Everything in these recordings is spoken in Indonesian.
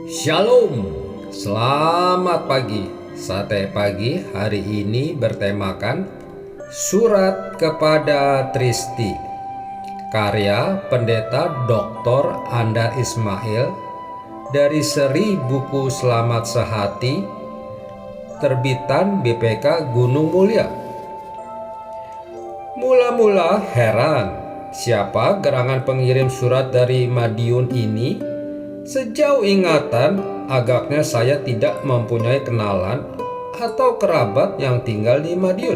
Shalom, selamat pagi. Sate pagi hari ini bertemakan Surat kepada Tristi, karya Pendeta Dr. Andar Ismail dari seri buku Selamat Sehati, terbitan BPK Gunung Mulia. Mula-mula heran, siapa gerangan pengirim surat dari Madiun ini? Sejauh ingatan, agaknya saya tidak mempunyai kenalan atau kerabat yang tinggal di Madiun.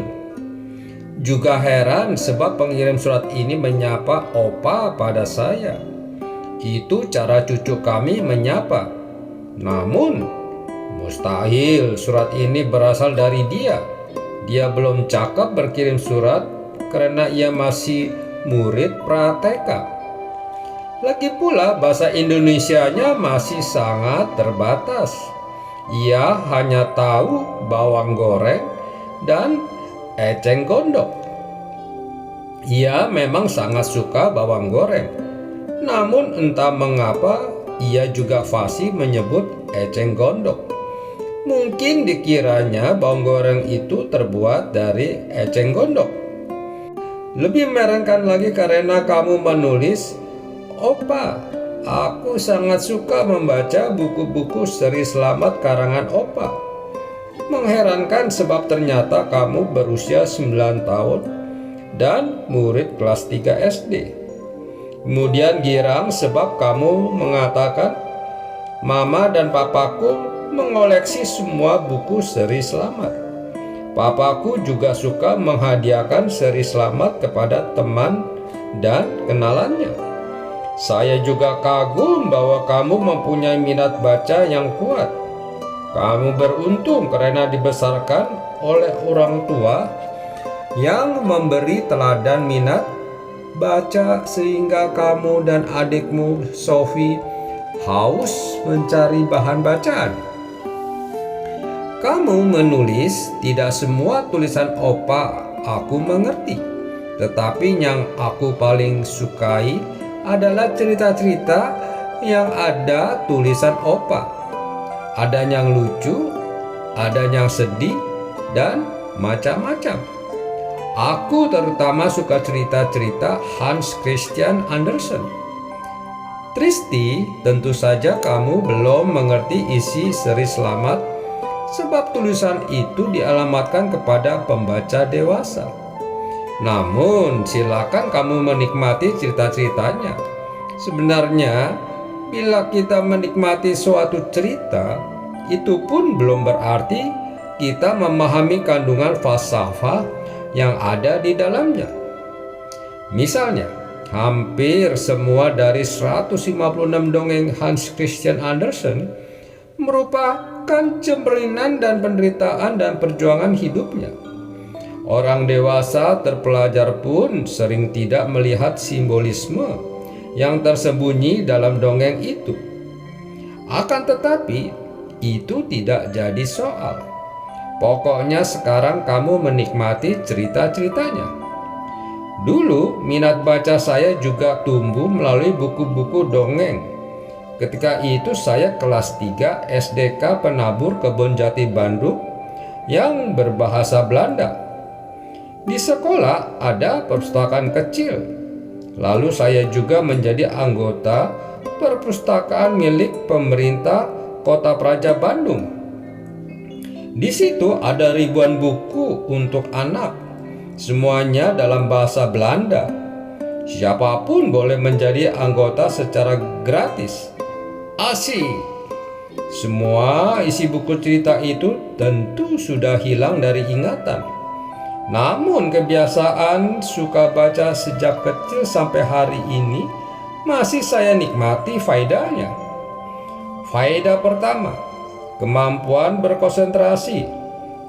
Juga heran sebab pengirim surat ini menyapa opa pada saya. Itu cara cucu kami menyapa. Namun, mustahil surat ini berasal dari dia. Dia belum cakap berkirim surat karena ia masih murid pra-TK. Lagi pula bahasa Indonesianya masih sangat terbatas. Ia hanya tahu bawang goreng dan eceng gondok. Ia memang sangat suka bawang goreng. Namun entah mengapa ia juga fasih menyebut eceng gondok. Mungkin dikiranya bawang goreng itu terbuat dari eceng gondok. Lebih merengkan lagi karena kamu menulis, "Opa, aku sangat suka membaca buku-buku seri Selamat karangan Opa." Mengherankan sebab ternyata kamu berusia 9 tahun dan murid kelas 3 SD. Kemudian girang sebab kamu mengatakan, "Mama dan papaku mengoleksi semua buku seri Selamat. Papaku juga suka menghadiahkan seri Selamat kepada teman dan kenalannya. Saya juga kagum bahwa kamu mempunyai minat baca yang kuat. Kamu beruntung karena dibesarkan oleh orang tua yang memberi teladan minat baca sehingga kamu dan adikmu Sophie haus mencari bahan bacaan. Kamu menulis, tidak semua tulisan Opa aku mengerti, tetapi yang aku paling sukai adalah cerita-cerita yang ada tulisan Opa. Ada yang lucu, ada yang sedih, dan macam-macam. Aku terutama suka cerita-cerita Hans Christian Andersen. Tristi, tentu saja kamu belum mengerti isi seri Selamat sebab tulisan itu dialamatkan kepada pembaca dewasa. Namun, silakan kamu menikmati cerita-ceritanya. Sebenarnya, bila kita menikmati suatu cerita, itu pun belum berarti kita memahami kandungan falsafah yang ada di dalamnya. Misalnya, hampir semua dari 156 dongeng Hans Christian Andersen merupakan cemerinan dan penderitaan dan perjuangan hidupnya. Orang dewasa terpelajar pun sering tidak melihat simbolisme yang tersembunyi dalam dongeng itu. Akan tetapi, itu tidak jadi soal. Pokoknya sekarang kamu menikmati cerita-ceritanya. Dulu, minat baca saya juga tumbuh melalui buku-buku dongeng. Ketika itu saya kelas 3 SDK Penabur Kebonjati Bandung yang berbahasa Belanda. Di sekolah ada perpustakaan kecil. Lalu saya juga menjadi anggota perpustakaan milik pemerintah Kota Praja Bandung. Di situ ada ribuan buku untuk anak, semuanya dalam bahasa Belanda. Siapapun boleh menjadi anggota secara gratis. Asik! Semua isi buku cerita itu tentu sudah hilang dari ingatan. Namun kebiasaan suka baca sejak kecil sampai hari ini masih saya nikmati faedahnya. Faedah pertama, kemampuan berkonsentrasi.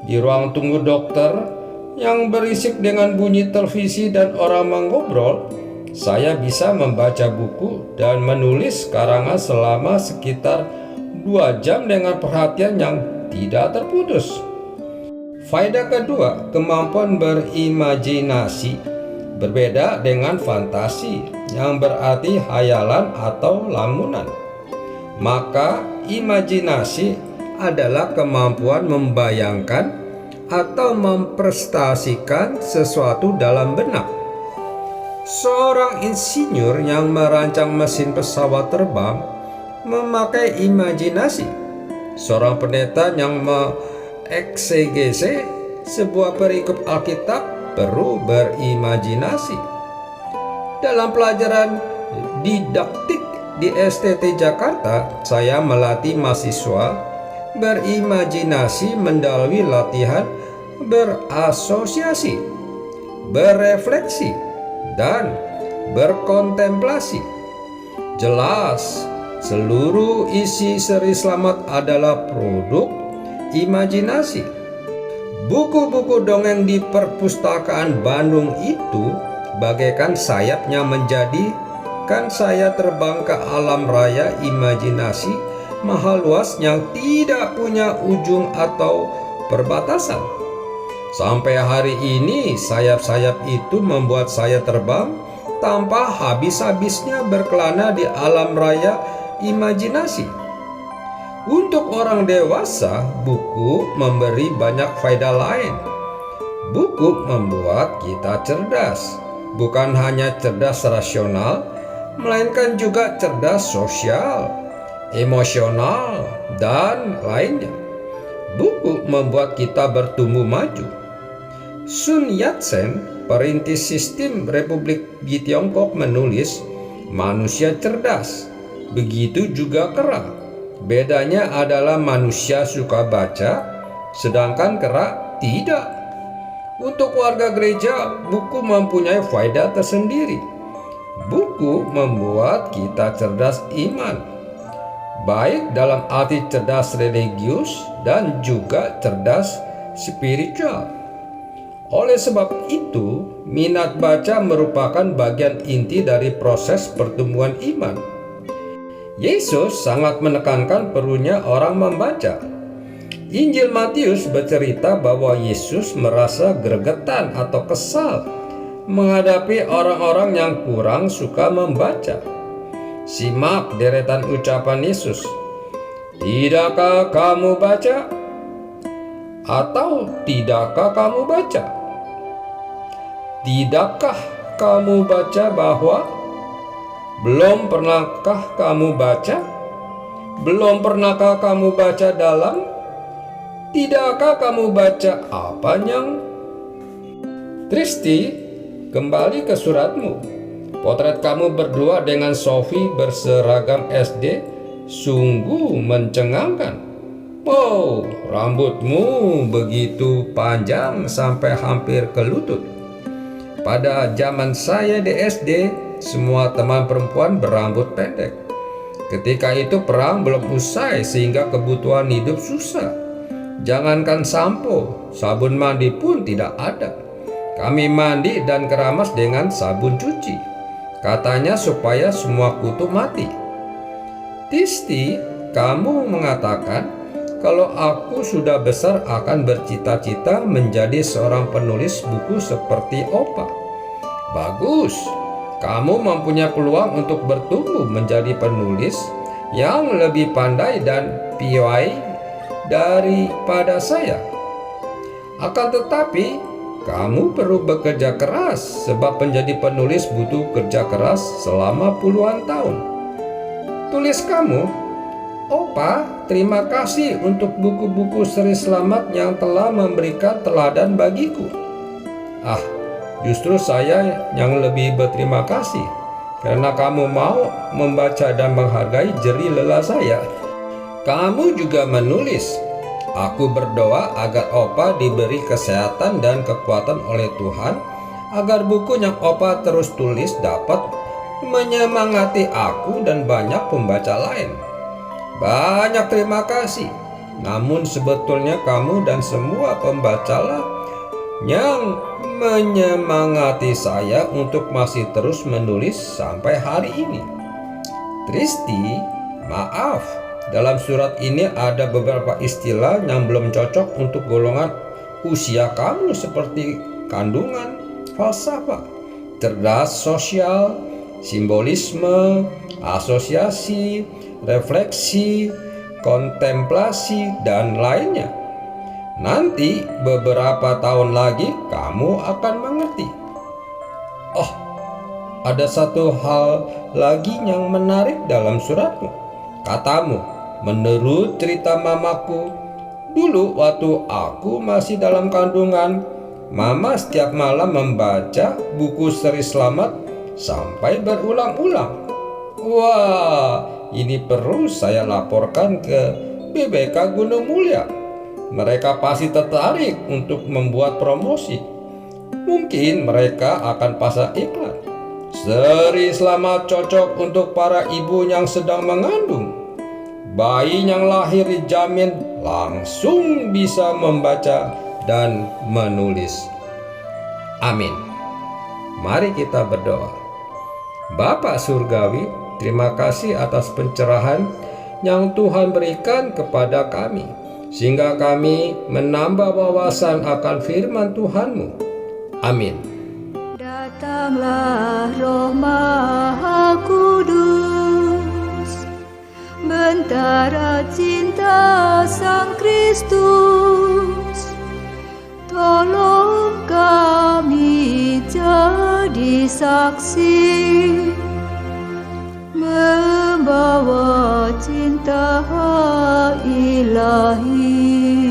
Di ruang tunggu dokter yang berisik dengan bunyi televisi dan orang mengobrol, saya bisa membaca buku dan menulis karangan selama sekitar 2 jam dengan perhatian yang tidak terputus. Faedah kedua, kemampuan berimajinasi. Berbeda dengan fantasi yang berarti hayalan atau lamunan. Maka imajinasi adalah kemampuan membayangkan atau memprestasikan sesuatu dalam benak. Seorang insinyur yang merancang mesin pesawat terbang memakai imajinasi. Seorang pendeta yang mengeksegese sebuah perikop Alkitab perlu berimajinasi. Dalam pelajaran didaktik di STT Jakarta, saya melatih mahasiswa berimajinasi melalui latihan berasosiasi, berefleksi, dan berkontemplasi. Jelas, seluruh isi Seri Slamet adalah produk imajinasi. Buku-buku dongeng di perpustakaan Bandung itu bagaikan sayapnya menjadikan saya terbang ke alam raya imajinasi maha luas yang tidak punya ujung atau perbatasan. Sampai hari ini sayap-sayap itu membuat saya terbang tanpa habis-habisnya berkelana di alam raya imajinasi. Untuk orang dewasa, buku memberi banyak faedah lain. Buku membuat kita cerdas, bukan hanya cerdas rasional, melainkan juga cerdas sosial, emosional, dan lainnya. Buku membuat kita bertumbuh maju. Sun Yat-sen, perintis sistem Republik di Tiongkok, menulis, manusia cerdas, begitu juga kera. Bedanya adalah manusia suka baca, sedangkan kera tidak. Untuk warga gereja, buku mempunyai faedah tersendiri. Buku membuat kita cerdas iman, baik dalam arti cerdas religius dan juga cerdas spiritual. Oleh sebab itu, minat baca merupakan bagian inti dari proses pertumbuhan iman. Yesus sangat menekankan perlunya orang membaca. Injil Matius bercerita bahwa Yesus merasa gregetan atau kesal menghadapi orang-orang yang kurang suka membaca. Simak deretan ucapan Yesus. Tidakkah kamu baca? Atau tidakkah kamu baca? Tidakkah kamu baca bahwa? Belum pernahkah kamu baca? Belum pernahkah kamu baca dalam? Tidakkah kamu baca apa yang? Tristi, kembali ke suratmu. Potret kamu berdua dengan Sophie berseragam SD sungguh mencengangkan. Oh, rambutmu begitu panjang sampai hampir ke lutut. Pada zaman saya di SD, semua teman perempuan berambut pendek. Ketika itu perang belum usai sehingga kebutuhan hidup susah. Jangankan sampo, sabun mandi pun tidak ada. Kami mandi dan keramas dengan sabun cuci. Katanya supaya semua kutu mati. Tisti, kamu mengatakan kalau aku sudah besar akan bercita-cita menjadi seorang penulis buku seperti Opa. Bagus, kamu mempunyai peluang untuk bertumbuh menjadi penulis yang lebih pandai dan piawai daripada saya. Akan tetapi, kamu perlu bekerja keras sebab menjadi penulis butuh kerja keras selama puluhan tahun. Tulis kamu, Opa, terima kasih untuk buku-buku Seri Slamet yang telah memberikan teladan bagiku. Justru saya yang lebih berterima kasih karena kamu mau membaca dan menghargai jerih lelah saya. Kamu juga menulis, aku berdoa agar Opa diberi kesehatan dan kekuatan oleh Tuhan agar buku yang Opa terus tulis dapat menyemangati aku dan banyak pembaca lain. Banyak terima kasih. Namun sebetulnya kamu dan semua pembacalah yang menyemangati saya untuk masih terus menulis sampai hari ini. Tristi, maaf, dalam surat ini ada beberapa istilah yang belum cocok untuk golongan usia kamu seperti kandungan, falsafah, cerdas sosial, simbolisme, asosiasi, refleksi, kontemplasi, dan lainnya. Nanti beberapa tahun lagi kamu akan mengerti. Oh, ada satu hal lagi yang menarik dalam suratmu. Katamu, menurut cerita mamaku, dulu waktu aku masih dalam kandungan, mama setiap malam membaca buku Seri Slamet sampai berulang-ulang. Wah, ini perlu saya laporkan ke BBK Gunung Mulia. Mereka pasti tertarik untuk membuat promosi. Mungkin mereka akan pasang iklan. Seri Slamet cocok untuk para ibu yang sedang mengandung. Bayi yang lahir dijamin langsung bisa membaca dan menulis. Amin. Mari kita berdoa. Bapa Surgawi, terima kasih atas pencerahan yang Tuhan berikan kepada kami, sehingga kami menambah wawasan akan firman Tuhan-Mu. Amin. Datanglah Roh Maha Kudus, bentara cinta Sang Kristus, tolong kami jadi saksi, membawa cinta ilahi.